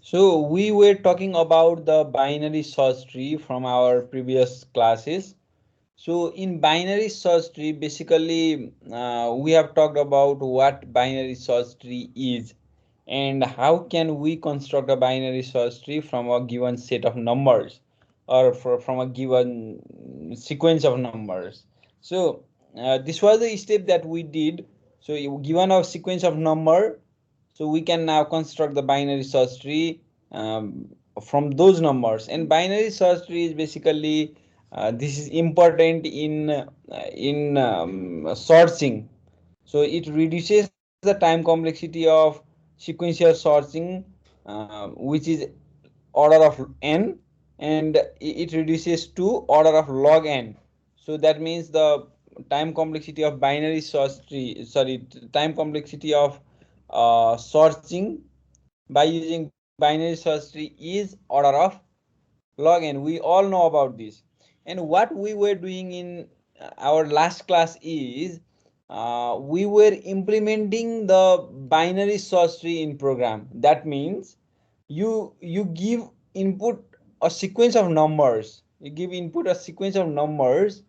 So we were talking about the binary search tree from our previous classes. So in binary search tree, basically we have talked about what binary search tree is and how can we construct a binary search tree from a given set of numbers or from a given sequence of numbers. So this was the step that we did. So given a sequence of number, so we can now construct the binary search tree from those numbers. And binary search tree is basically this is important in searching. So it reduces the time complexity of sequential searching, which is order of n, and it reduces to order of log n. So that means the time complexity of binary search tree, sorry, time complexity of searching by using binary search tree is order of log n. We all know about this. And what we were doing in our last class is we were implementing the binary search tree in program. That means you give input a sequence of numbers. You give input a sequence of numbers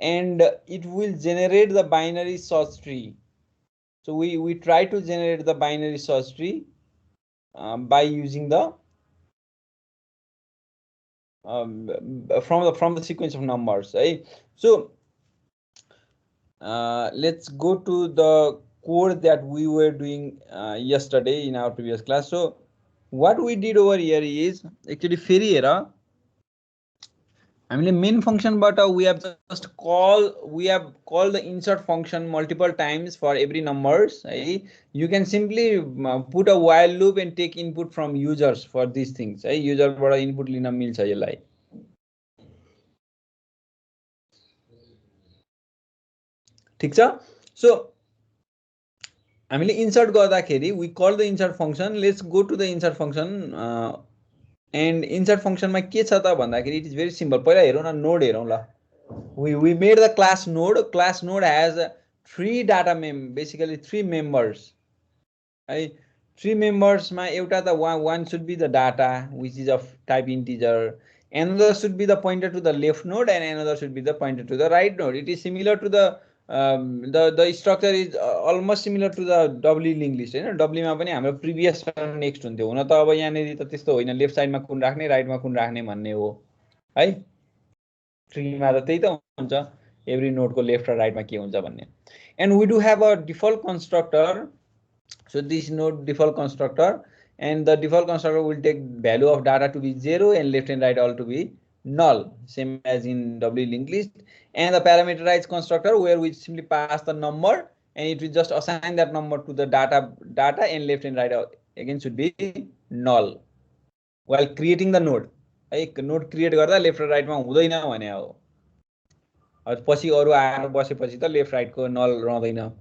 and it will generate the binary search tree. So we try to generate the binary search tree by using the from the sequence of numbers, right? So let's go to the code that we were doing yesterday in our previous class. So what we did over here is actually फेरि हेर हामीले main function but we have called the insert function multiple times for every numbers. You can simply put a while loop and take input from users for these things. User बाट input लिन मिल्छ यसलाई. ठीक छ. So हामीले insert गर्दाखेरि we call the insert function. Let's go to the insert function and insert function मा के छ त भन्दाखेरि it is very simple. पहिला हेरौँ न node हेरौँ ल. We made the class node. Class node has three data basically three members. Three members मा एउटा त one should be the data which is of type integer. Another should be the pointer to the left node and another should be the pointer to the right node. It is similar to the structure is almost similar to the doubly linked list. W मा पनि हाम्रो previous र next हुन्थ्यो. हुन त अब यहाँनेरि त त्यस्तो होइन, लेफ्ट साइडमा कुन राख्ने राइटमा कुन राख्ने भन्ने हो है. ट्रीमा त त्यही त हुन्छ, एभ्री नोडको लेफ्ट र राइटमा के हुन्छ भन्ने. And we do have a default constructor. So this node default constructor, and the default constructor will take value of data to be 0 and left and right all to be null, same as in W linked list. And the parameterized constructor where we simply pass the number and it will just assign that number to the data and left and right again should be null while creating the node. Node create गर्दा left र राइटमा हुँदैन भने हो, पछि अरु आएर बसेपछि त लेफ्ट राइटको नल रहँदैन.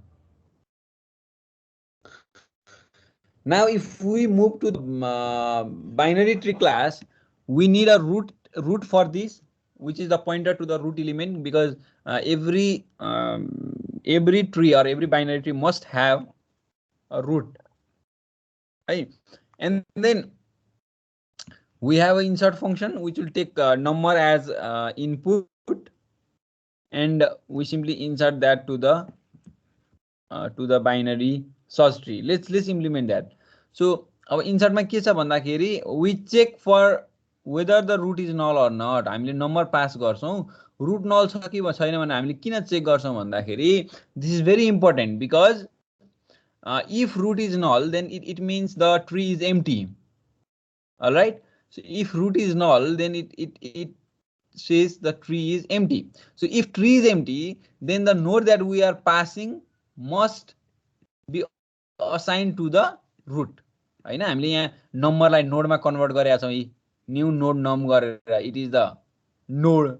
Now if we move to the binary tree class, we need a root for this, which is the pointer to the root element, because every tree or every binary tree must have a root. Right? And then we have an insert function which will take number as input, and we simply insert that to the binary search tree. Let's implement that. So our insert मा के छ भन्दाखेरि we check for whether the root is null or not. हामीले number pass गर्छौं, root null छ कि छैन भने हामीले किन चेक गर्छौं भन्दाखेरि this is very important, because if root is null then it means the tree is empty. All right, so if root is null then it says the tree is empty. So if tree is empty, then the node that we are passing must be assigned to the root. हैन, हामीले यहाँ नम्बरलाई नोडमा convert गरेका छौं. New node नम गरेर it is the node,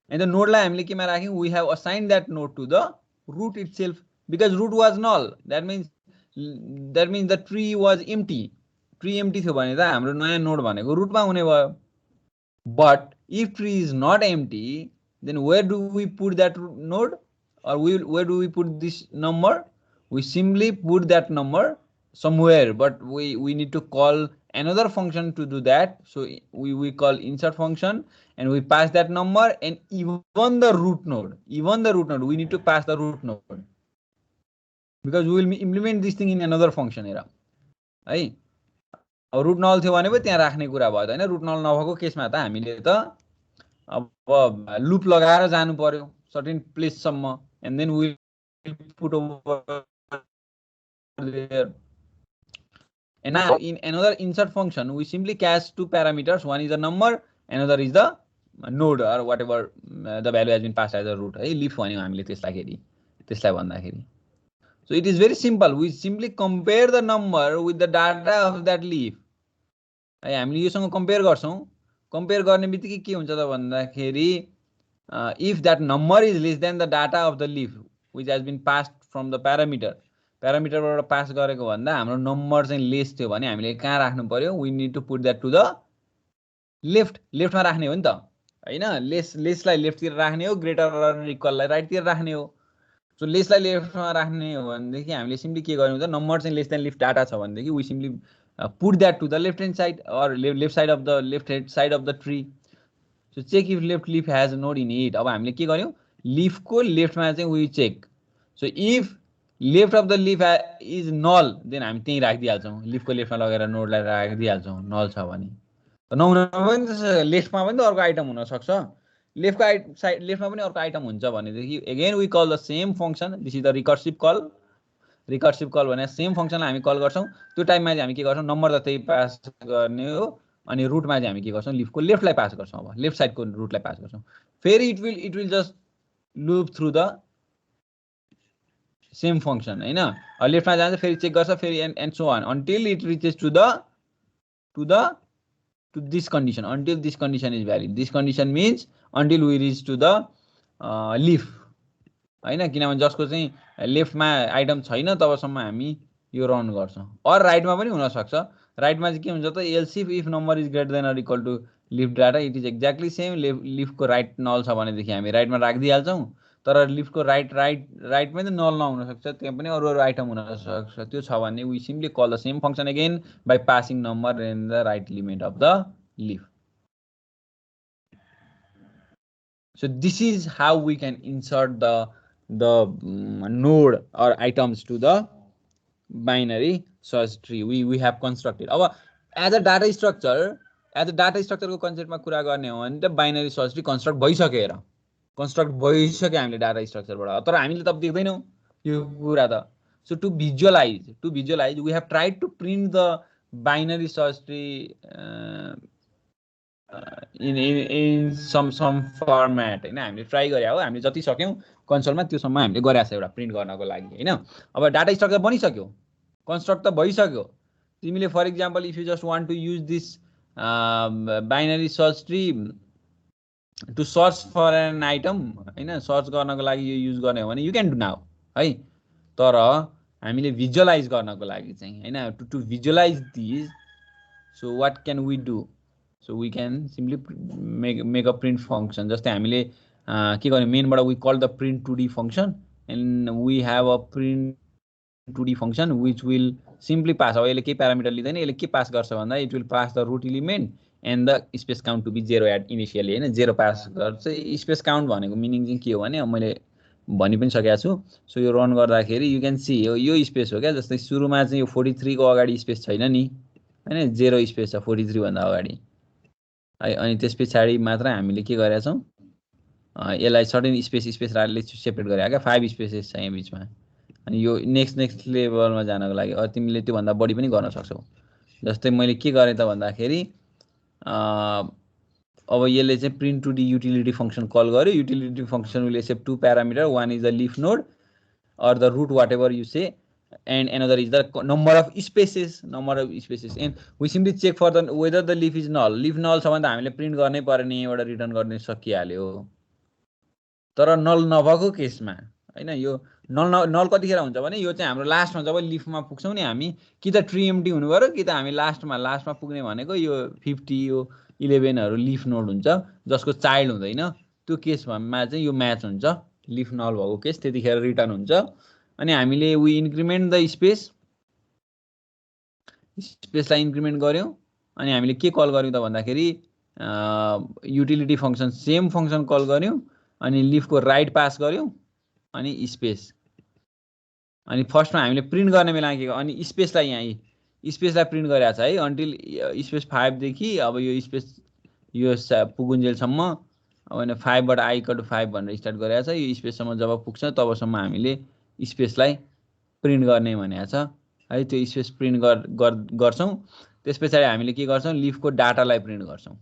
and the node लाई हामीले केमा राख्यौं, we have assigned that node to the root itself, because root was null. That means the tree was empty. Tree empty थियो भने त हाम्रो नयाँ नोड भनेको रुटमा हुने भयो. But if tree is not empty, then where do we put that node, or where do we put this number? We simply put that number somewhere, but we need to call another function to do that. So we call insert function, and we pass that number, and even the root node, we need to pass the root node, because we will implement this thing in another function here. है अब root नल थियो भने पो त्यहाँ राख्ने कुरा भयो हैन रुट नल नभएको केसमा त हामीले त अब लूप लगाएर जानु पर्यो सर्टेन प्लेस सम्म and then we put over there. And now in another insert function we simply cast two parameters, one is the number, another is the node or whatever the value has been passed as a root. है leaf भन्यो हामीले त्यसलाई भन्दाखेरि. So it is very simple. We simply compare the number with the data of that leaf. है हामीले योसँग compare गर्छौं. Compare गर्ने बित्तिकै के हुन्छ त भन्दाखेरि if that number is less than the data of the leaf which has been passed from the parameter बाट पास गरेको भन्दा हाम्रो नम्बर चाहिँ लेस थियो भने हामीले कहाँ राख्नु पर्यो we need to put that to the लेफ्टमा राख्ने हो नि त हैन लेसलाई लेफ्ट तिर राख्ने हो ग्रेटर र इक्वललाई राइट तिर राख्ने हो. सो लेसलाई लेफ्टमा राख्ने हो भनेदेखि हामीले सिम्पली के गर्नु हुन्छ नम्बर चाहिँ लेस देन लेफ्ट डाटा छ भनेदेखि we simply put that to the left hand side or left side of the tree. So check if left leaf has a node in it. अब हामीले के गर्यौं leaf को लेफ्टमा चाहिँ we check. So if left of the leaf is null then हामी त्यही राखिदिहाल्छौं leaf को लेफ्टमा लगेर नोडलाई राखिदिहाल्छौं null छ भने. त नहुन पनि लेफ्टमा पनि त अर्को आइटम हुन सक्छ लेफ्टको साइड लेफ्टमा पनि अर्को आइटम हुन्छ भनेदेखि again we call the same function. This is the recursive call भने सेम फंक्सनलाई हामी कल गर्छौं. त्यो टाइममा चाहिँ हामी के गर्छौं नम्बर त त्यही पास गर्ने हो अनि रुटमा चाहिँ हामी के गर्छौं लिफको लेफ्टलाई पास गर्छौं. अब लेफ्ट साइडको रुटलाई पास गर्छौं. फेरि it will just loop through the same function हैन. लेफ्टमा जान्छ फेरि चेक गर्छ फेरि and so on until it reaches to this condition. Until this condition is valid. This condition means until we reach to the leaf हैन किनभने जसको चाहिँ लेफ्टमा आइटम छैन तबसम्म हामी यो रन गर्छौं. अर राइटमा पनि हुन सक्छ. राइटमा चाहिँ के हुन्छ त else if number is greater than or equal to leaf data it is exactly same. leafको राइट नल छ भनेदेखि हामी राइटमा राखिदिहाल्छौं. तर लिफको राइटमै त नल नहुन सक्छ त्यहाँ पनि अरु आइटम हुन सक्छ. त्यो छ भने we simply call the same function again by passing number in the right element of the leaf. So this is how we can insert the node or items to the binary search tree we have constructed. अब as a data structure को कन्सेप्टमा कुरा गर्ने हो भने त binary search tree construct भइसक्यो हामीले data स्ट्रक्चरबाट. तर हामीले त देख्दैनौं यो कुरा त. So to visualize we have tried to print the binary search tree in some format हैन. हामीले ट्राई गरे हो हामीले जति सक्यौं कन्सोलमा त्यो सम्म हामीले गरेछ एउटा प्रिन्ट गर्नको लागि हैन. अब डाटा स्ट्रक्चर बनिसक्यो कन्स्ट्रक्ट त भइसक्यो. तिमीले for example if you just want to use this binary search tree to search for an item हैन सर्च गर्नको लागि यो युज गर्ने हो भने यु क्यान डु नाउ है. तर हामीले भिजुअलाइज गर्नको लागि चाहिँ हैन to visualize this so what can we do. So we can simply make a print function. जस्तै हामीले के गर्ने मेनबाट we call the print 2d function and we have a print 2d function which will simply pass. अब यसले के parameter लिदैन यसले के pass गर्छ भन्दा it will pass the root element and the space count to be 0 at initially हैन 0 pass गर्छ. space count भनेको मिनिङ चाहिँ के हो भने मैले भनि पनि सकेको छु. सो यो रन गर्दाखेरि यु क्यान सी यो स्पेस हो क्या. जस्तै सुरुमा चाहिँ यो 43 को अगाडि स्पेस छैन नि हैन 0 स्पेस छ 43 भन्दा अगाडि है. अनि त्यसपछि मात्र हामीले के गरेका छौं यसलाई सर्टेन स्पेस राले सेपरेट गरे क्या 5 स्पेसेस छ यहाँ बीचमा. अनि यो नेक्स्ट लेभलमा जानको लागि तिमीले त्यो भन्दा बढी पनि गर्न सक्छौ. जस्तै मैले के गरे त भन्दाखेरि अब यसले चाहिँ print 2d utility function call गर्यो. Utility function will accept two parameter. One is the leaf node or the root whatever you say and another is the number of spaces and we simply check for the whether the leaf is null. leaf null छ भने त हामीले print गर्नै पर्ने एउटा return गर्ने सकिहाल्यो. तर नल नभएको केसमा हैन यो नल कतिखेर हुन्छ भने यो चाहिँ हाम्रो लास्टमा जब लिफमा पुग्छौं नि हामी कि त ट्री एम्प्टी हुनु पर्यो कि त हामी लास्टमा पुग्ने भनेको यो 50 यो 11 हरु लिफ नोड हुन्छ जसको चाइल्ड हुँदैन. त्यो केसमा चाहिँ यो म्याच हुन्छ. लिफ नल भएको केस त्यतिखेर रिटर्न हुन्छ. अनि हामीले वी इन्क्रिमेन्ट द स्पेसलाई इन्क्रिमेन्ट गर्यौं अनि हामीले के कल गर्यौँ त भन्दाखेरि utility function same function call गर्यौँ अनि लिफको राइट पास गर्यौँ अनि स्पेस अनि फर्स्टमा हामीले प्रिन्ट गर्ने बेला के अनि स्पेसलाई यहाँ स्पेसलाई प्रिन्ट गरेको छ है अन्टिल स्पेस 5 देखि अब यो स्पेस यो पुगुन्जेलसम्म अब होइन 5 बाट I = 5 भनेर स्टार्ट गरेको छ यो स्पेससम्म जब पुग्छ तबसम्म हामीले स्पेसलाई प्रिन्ट गर्ने भनेको छ है त्यो स्पेस प्रिन्ट गर्छौँ त्यस पछाडि हामीले के गर्छौँ लिफको डाटालाई प्रिन्ट गर्छौँ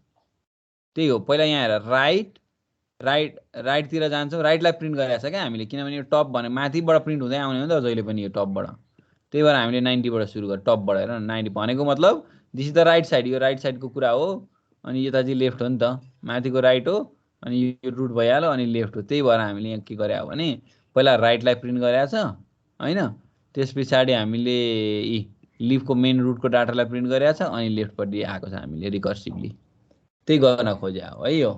त्यही हो पहिला यहाँ हेर राइटतिर जान्छौँ राइटलाई प्रिन्ट गरेको छ क्या हामीले किनभने यो टप भने माथिबाट प्रिन्ट हुँदै आउने हो नि त जहिले पनि यो टपबाट त्यही भएर हामीले 90बाट सुरु गरेँ टपबाट हेर 90 भनेको मतलब this is the right side यो राइट साइडको कुरा हो अनि यता चाहिँ लेफ्ट हो नि त माथिको राइट हो अनि यो रुट भइहाल्यो अनि लेफ्ट हो त्यही भएर हामीले यहाँ के गरे हो भने पहिला राइटलाई प्रिन्ट गरेको छ होइन त्यस पछाडि हामीले लिफको मेन रुटको डाटालाई प्रिन्ट गरेको छ अनि लेफ्टपट्टि आएको छ हामीले रिकर्सिभली त्यही गर्न खोजे हो है यो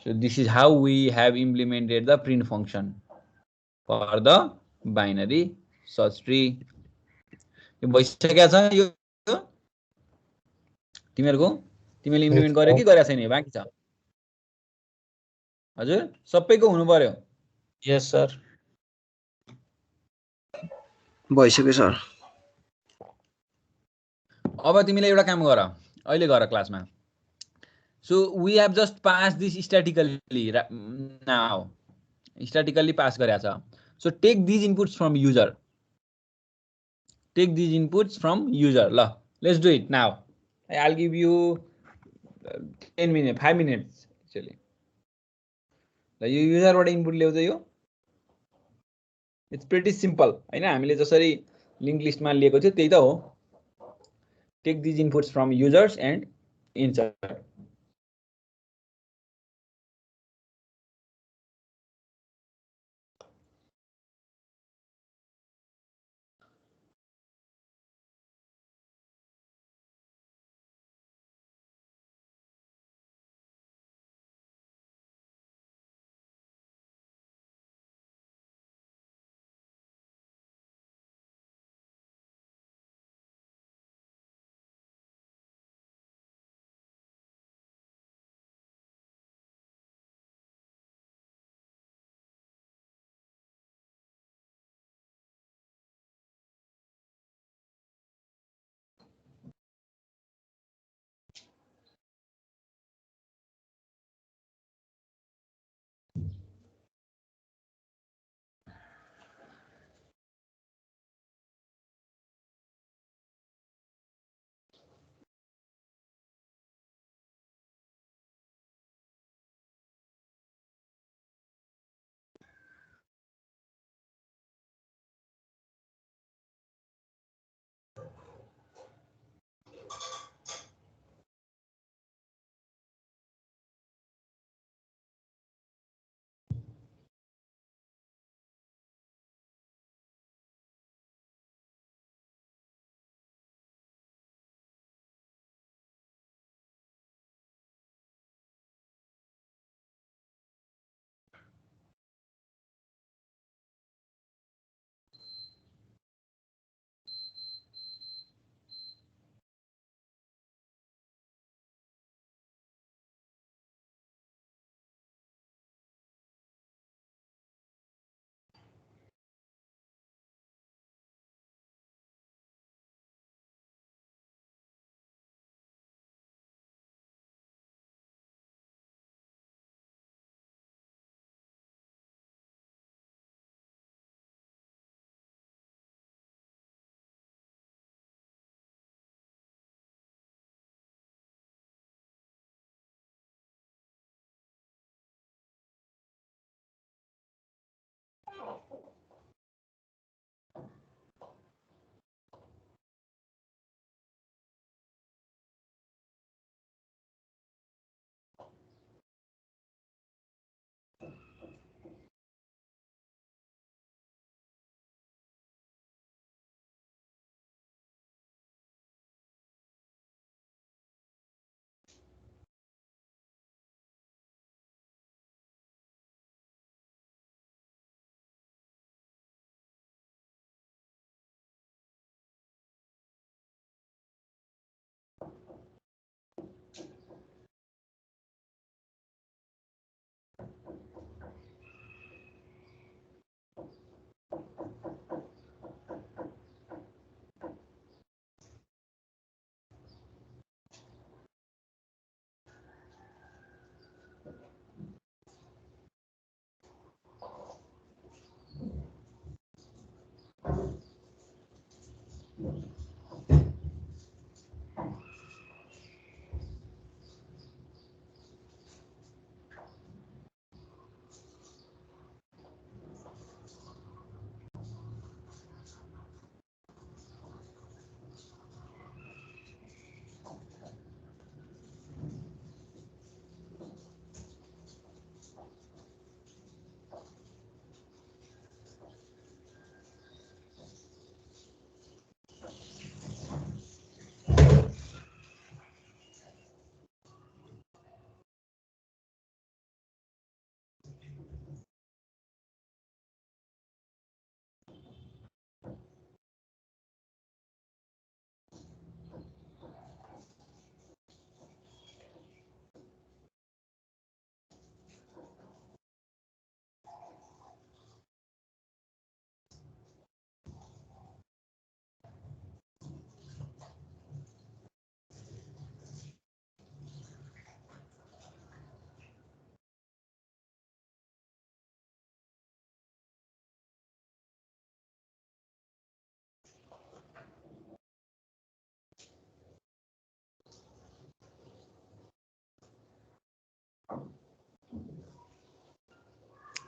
So this is how we have implemented the print function for the binary search tree. यो भइसकेको छ यो तिमीहरुको तिमीले इम्प्लिमेन्ट गर्यो कि गरेका छैन बाँकी छ हजुर सबैको हुनु पर्यो यस सर भइसक्यो सर अब तिमीले एउटा काम गर अहिले गर क्लासमा So we have just passed this statically now. Statically pass गरेको छ. So take these inputs from user. Take these inputs from user. ल, let's do it now. I'll give you 10 minutes, 5 minutes actually. ल यो युजरबाट input ल्याउँछ यो. It's pretty simple. हैन हामीले जसरी लिंक लिस्टमा लिएको थियो त्यही त हो. Take these inputs from users and insert.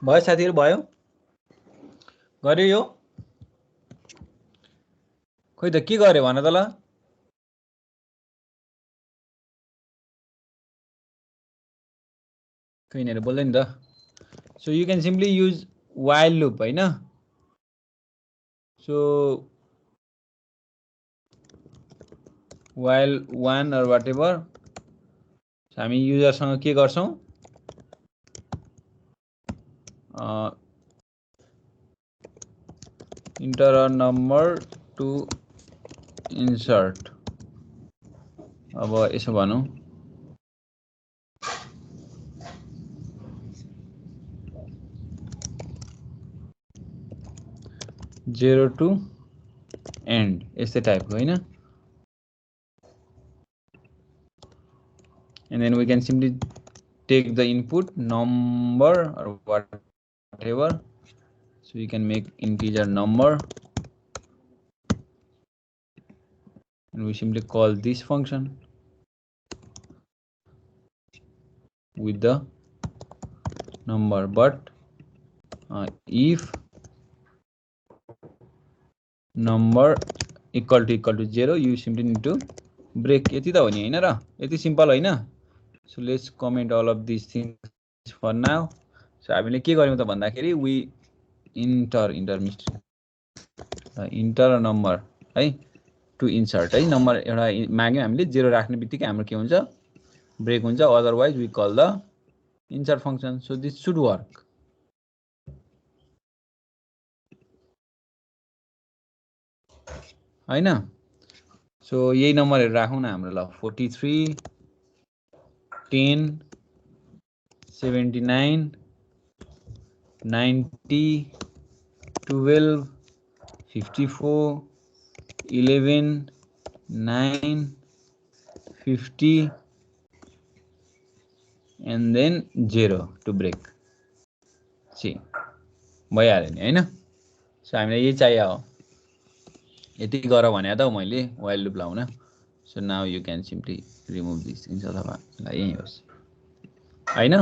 भयो साथीहरु भयो गर्यो यो खोइ त के गर्यो भन त ल खै यिनीहरु बोल्दैन त so you can simply use while loop हैन so while one or whatever हामी युजर सँग के गर्छौं enter a number to insert अब यसो भनौं 0 to end यस्तै टाइपको हैन and then we can simply take the input number or whatever so you can make integer number and we simply call this function with the number but if number equal to 0 you simply need to break यति त हो नि हैन र यति simple हैन so let's comment all of these things for now so हामीले के गर्यौं त भन्दाखेरि we enter a number है to insert है नम्बर एउटा माग्यौं हामीले 0 राख्ने बित्तिकै हाम्रो के हुन्छ ब्रेक हुन्छ otherwise we call the insert function so this should work हैन so यही नम्बरहरु राखौं न हाम्रो ल 43 10 79 90 12 54 11 9 50 and then 0 to break see भइहाल्यो नि हैन so हामीलाई यही चाहियो हो यति गर भने त मैले while loop लाउन so now you can simply remove these things अथवा ल यही होस् हैन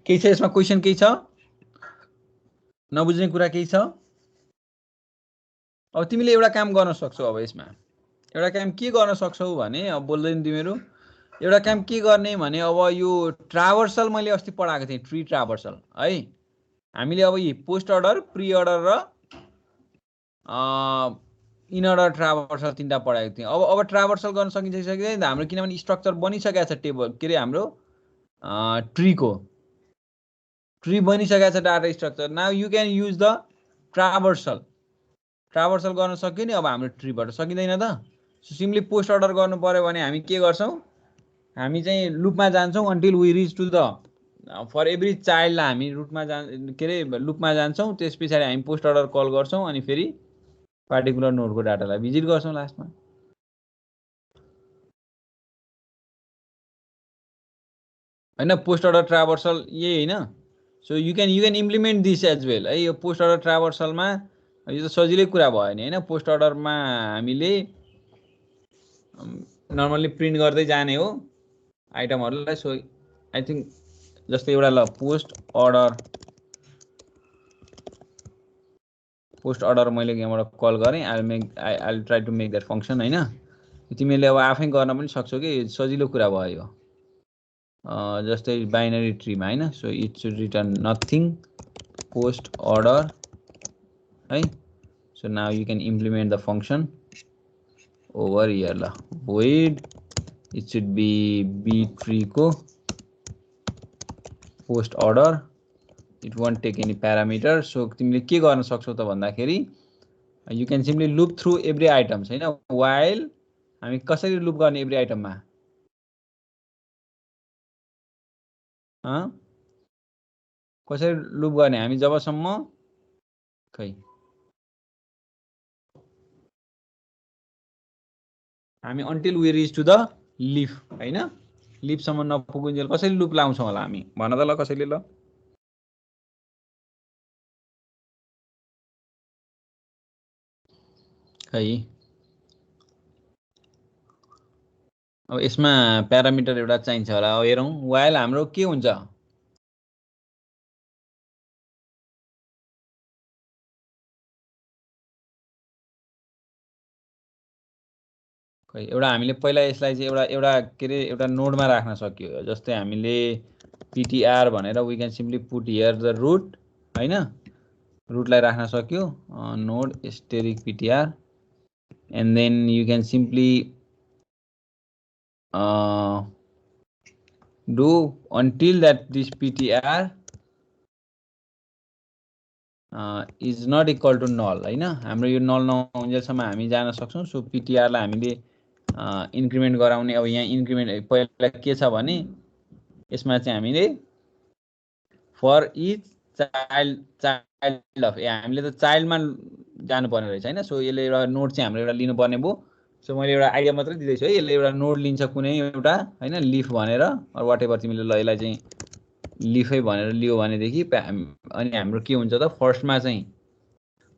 के छ यसमा क्वेशन के छ नबुझ्ने कुरा के छ अब तिमीले एउटा काम गर्न सक्छौ अब यसमा एउटा काम के गर्न सक्छौ भने अब बोल्दैन तिमीहरु एउटा काम के गर्ने भने अब यो ट्राभर्सल मैले अस्ति पढाएको थिए ट्री ट्राभर्सल है हामीले अब यो पोस्ट अर्डर प्री अर्डर र इन अर्डर ट्राभर्सल तीनटा पढाएको थिए अब ट्राभर्सल गर्न सकिन्छ कि सकिदैन हाम्रो किनभने स्ट्रक्चर बनिसकेको छ टेबल के रे हाम्रो ट्री को ट्री बनिसकेको छ data structure now you can use the traversal गर्न सक्यो नि अब हाम्रो ट्रीबाट सकिदैन त सो सिम्पली पोस्ट अर्डर गर्नु पर्यो भने हामी के गर्छौं हामी चाहिँ लुपमा जान्छौं until we reach to the far every चाइल्डलाई हामी रुटमा के अरे लुपमा जान्छौँ, त्यस पछाडि हामी पोस्ट अर्डर कल गर्छौँ अनि फेरि पार्टिकुलर नोडको डाटालाई भिजिट गर्छौँ लास्टमा। हैन, पोस्ट अर्डर ट्राभर्सल यही हैन। So you can implement this as well है। यो पोस्ट अर्डर ट्राभर्सलमा यो त सजिलै कुरा भयो नि हैन। पोस्ट अर्डरमा हामीले नर्मल्ली प्रिन्ट गर्दै जाने हो आइटमहरूलाई। सो आई थिङ्क जस्तै एउटा ल पोस्ट अर्डर मैले यहाँबाट कल गरेँ, I try to make that function हैन। तिमीले अब आफै गर्न पनि सक्छौ कि सजिलो कुरा भयो यो। जस्तै बाइनरी ट्रीमा हैन। So it should return nothing post order है। So now you can implement the function over here ल। void it should be b tree को post order, it won't take any parameter. सो तिमीले के गर्न सक्छौ त भन्दाखेरि you can simply loop through every items हैन। while हामी कसरी लुप गर्ने एभ्री आइटममा कसरी लुप गर्ने हामी जबसम्म खै हामी until we reach to the leaf हैन। लिफसम्म नपुगुन्जेल कसरी लुप लाउँछौँ होला हामी भन त ल कसैले ल। खै अब यसमा प्यारामिटर एउटा चाहिन्छ होला। अब हेरौँ while हाम्रो के हुन्छ। खै एउटा हामीले पहिला यसलाई चाहिँ एउटा के अरे एउटा नोडमा राख्न सक्यो। जस्तै हामीले ptr भनेर we can simply put here the root हैन। रुटलाई राख्न सक्यो node asterisk ptr and then you can simply do until that this ptr is not equal to null हैन। हाम्रो यो नल नहुन्जेलसम्म हामी जान सक्छौँ। सो ptr लाई हामीले इन्क्रिमेन्ट गराउने। अब यहाँ इन्क्रिमेन्ट पहिला के छ भने यसमा चाहिँ हामीले फर इच चाइल्ड अफ हामीले त चाइल्डमा जानुपर्ने रहेछ हैन। सो यसले एउटा नोड चाहिँ हाम्रो एउटा लिनुपर्ने भयो। सो मैले एउटा आइडिया मात्रै दिँदैछु है। यसले एउटा नोड लिन्छ कुनै एउटा हैन लिफ भनेर वाट एभर तिमीले ल यसलाई चाहिँ लिफै भनेर लियो भनेदेखि अनि हाम्रो के हुन्छ त फर्स्टमा चाहिँ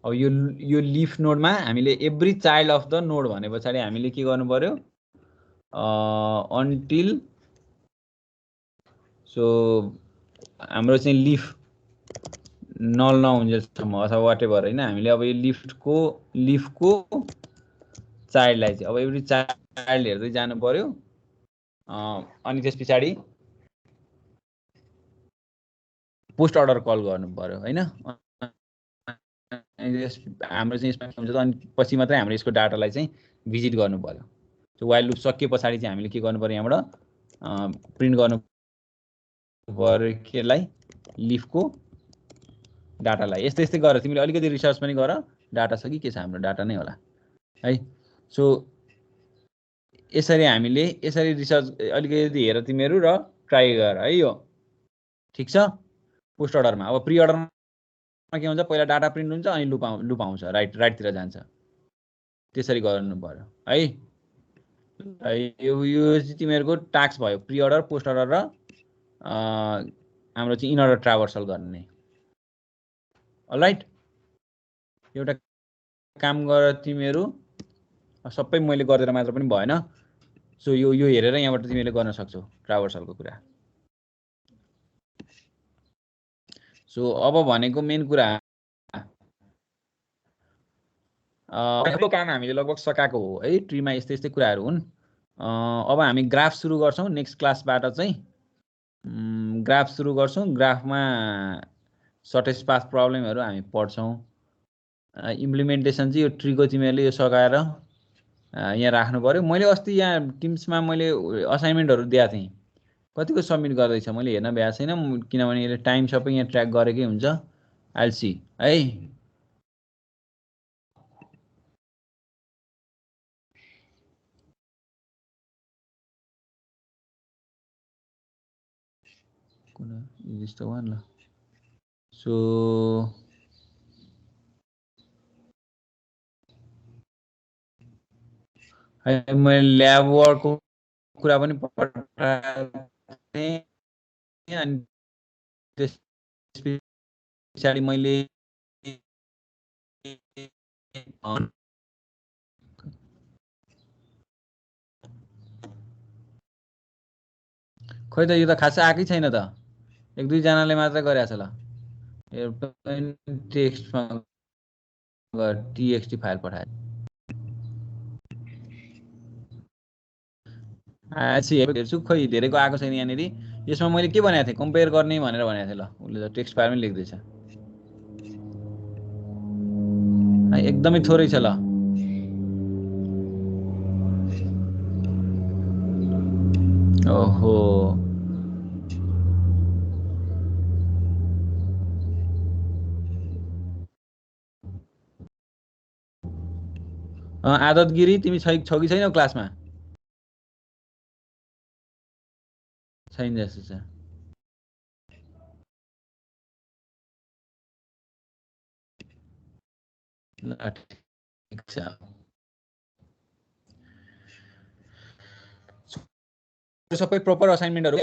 अब यो लिफ नोडमा हामीले every child of the node भने पछाडि हामीले के गर्नु पर्यो अन्टिल सो हाम्रो चाहिँ लिफ नल नहुन्जेलसम्म अथवा वाट एभर हैन। हामीले अब यो लिफको चाइल्डलाई चाहिँ अब एभ्री चाइल्ड हेर्दै जानु पर्यो। अनि त्यस पछाडि पोस्ट अर्डर कल गर्नु पर्यो हैन। हाम्रो चाहिँ यसमा हुन्छ त अनि पछि मात्रै हाम्रो यसको डाटालाई चाहिँ भिजिट गर्नु पर्यो। सो वाइल लुप सकिए पछाडि चाहिँ हामीले के गर्नु पर्यो यहाँबाट प्रिन्ट गर्नु पर्यो केलाई लिफको डाटालाई। यस्तै यस्तै गर तिमीले अलिकति रिसर्च पनि गर डाटा छ कि के छ हाम्रो डाटा नै होला है। सो यसरी हामीले यसरी रिसर्च अलिकति हेर तिमीहरू र ट्राई गर है। यो ठिक छ। पोस्ट अर्डरमा अब प्री अर्डरमा के हुन्छ पहिला डाटा प्रिन्ट हुन्छ अनि लुप आउँछ राइटतिर जान्छ। त्यसरी गर्नु पर्यो है। यो चाहिँ तिमीहरूको टास्क भयो प्री अर्डर पोस्ट अर्डर र हाम्रो चाहिँ इन अर्डर ट्राभर्सल गर्ने। अलराइट एउटा काम गर तिमीहरू सबै मैले गरेर मात्र पनि भएन। सो यो हेरेर यहाँबाट तिमीले गर्न सक्छौ ट्राभर्सलको कुरा। सो अब भनेको मेन कुरा काम हामीले लगभग सकाएको हो है। ट्रीमा यस्तै यस्तै कुराहरू हुन्। अब हामी ग्राफ सुरु गर्छौँ नेक्स्ट क्लासबाट चाहिँ ग्राफ सुरु गर्छौँ। ग्राफमा सर्टेज पाथ प्रब्लमहरू हामी पढ्छौँ। इम्प्लिमेन्टेसन चाहिँ यो ट्रीको तिमीहरूले यो सघाएर यहाँ राख्नु पर्यो। मैले अस्ति यहाँ टिम्समा मैले असाइनमेन्टहरू दिएको थिएँ कतिको सब्मिट गर्दैछ मैले हेर्न भ्याएको छैन किनभने यसले टाइम सबै यहाँ ट्र्याक गरेकै हुन्छ। आइल सी है। Is this the one? So मैले ल्याब वर्कको कुरा पनि पठाएको थिएँ अनि त्यस पछाडि मैले खै त यो त खासै आएकै छैन त एक दुई जनाले मात्र गरेछ ल टेक्स्टमा टीएक्सटी फाइल पठाए हेर्छु खै धेरैको आएको छैन यहाँनिर यसमा मैले के भनेको थिएँ कम्पेयर गर्ने भनेर भनेको थिएँ ल उसले त टेक्स्ट फाइलमै लेख्दैछ एकदमै थोरै छ ल ओहो आदत गिरी तिमी छौ कि छैनौ क्लासमा छैन जस्तो छ ल ठिक छ सबै प्रपर असाइनमेन्टहरु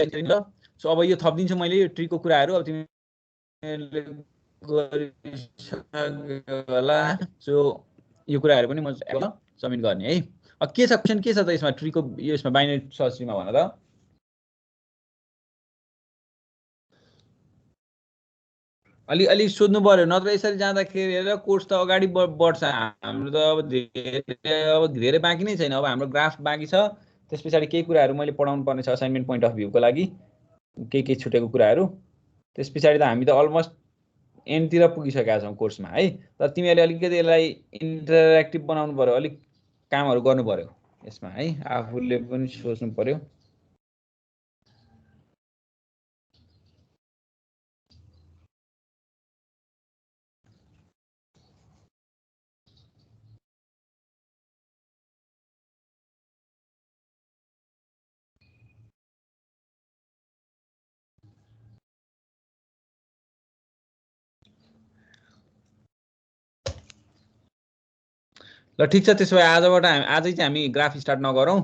सो अब यो थप्दिन्छु मैले यो ट्रीको कुराहरु अब तिमीले गरिसक्यो होला सो यो कुराहरु पनि म सबमिट गर्ने है अब के छ क्वेशन के छ त यसमा ट्रीको यसमा बाइनरी सर्च ट्रीमा भन त अलि सोध्नु पर्यो नत्र यसरी जाँदाखेरि हेरेर कोर्स त अगाडि बढ्छ हाम्रो त अब धेरै बाँकी नै छैन अब हाम्रो ग्राफ बाँकी छ त्यसपछि केही कुराहरु मैले पढाउनु पर्ने छ असाइनमेन्ट पोइन्ट अफ भ्यूको लागि के छुटेको कुराहरु त्यसपछि त हामी त अलमोस्ट एन्ड तिर पुगिसकेका छौं कोर्समा है तर तिमीले अलिकति यसलाई इन्टरेक्टिभ बनाउनु पर्यो अलिक कामहरु गर्नु पर्यो यसमा है आफूले पनि सोच्नु पर्यो ल ठीक छ त्यसो भए आजबाट आजै चाहिँ हामी ग्राफ स्टार्ट नगरौं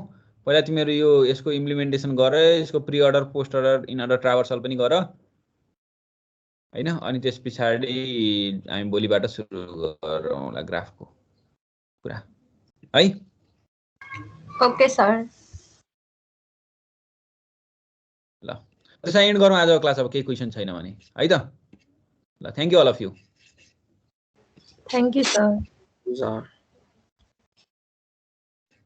पहिला तिमीहरु यो यसको इम्प्लिमेन्टेसन गर यसको pre order post order in order traversal पनि गर हैन अनि त्यसपछि हामी भोलिबाट सुरु गरौँला ग्राफको कुरा है ओके सर ल त्यसै एन्ड गरौँ आजको क्लास अब केही क्वेशन छैन भने है त ल thank you all of you thank you sir sir